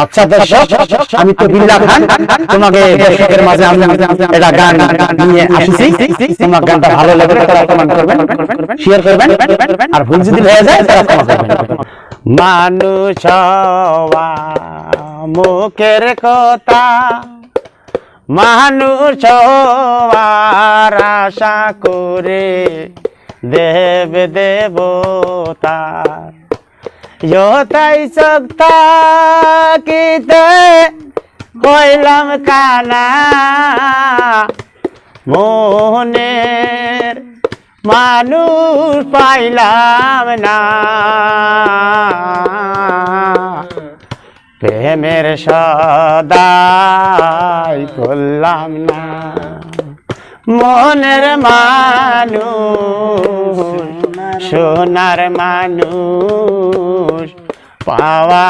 আচ্ছা দর্শক, আমি তো বিল্লাহ খান তোমাকে দর্শকের মাঝে আমি এটা গান নিয়ে আসছি। তোমার গানটা ভালো লাগলে তারা কমেন্ট করবেন, শেয়ার করবেন, আর ভুল যদি হয়ে যায় তারা ক্ষমা করবেন। মানুষ হওয়া মুখের কথা, মানুষ হওয়ার আশা করে দেব দেবতা তাই চোখ তাকিতে হইলাম কানা, মনের মানুষ পাইলাম না, প্রেমের সদাই করলাম না, মনের মানুষ সোনার মানুষ পাওয়া